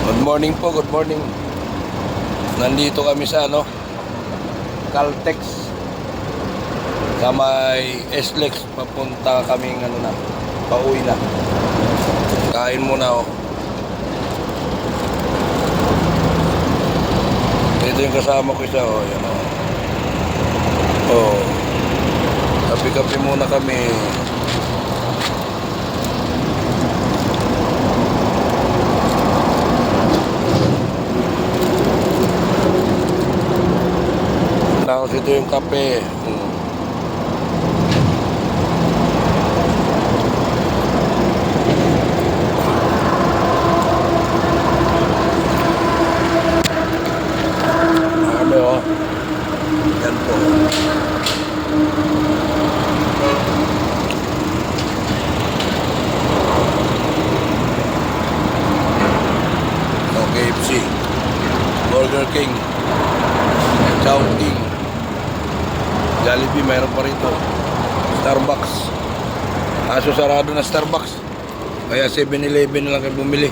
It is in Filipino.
Good morning po, good morning. Nandito kami sa Caltex. Sa may SLEX, papunta kaming pauwi na. Kain muna Ito yung kasama ko isa yan kape-kape muna kami. Tapos ito yung kape. Yan po. KFC, Burger King, Chowking, Jollibee, mayroon pa rito. Starbucks. Kaso sarado na Starbucks. Kaya 7-Eleven na lang kayo bumili.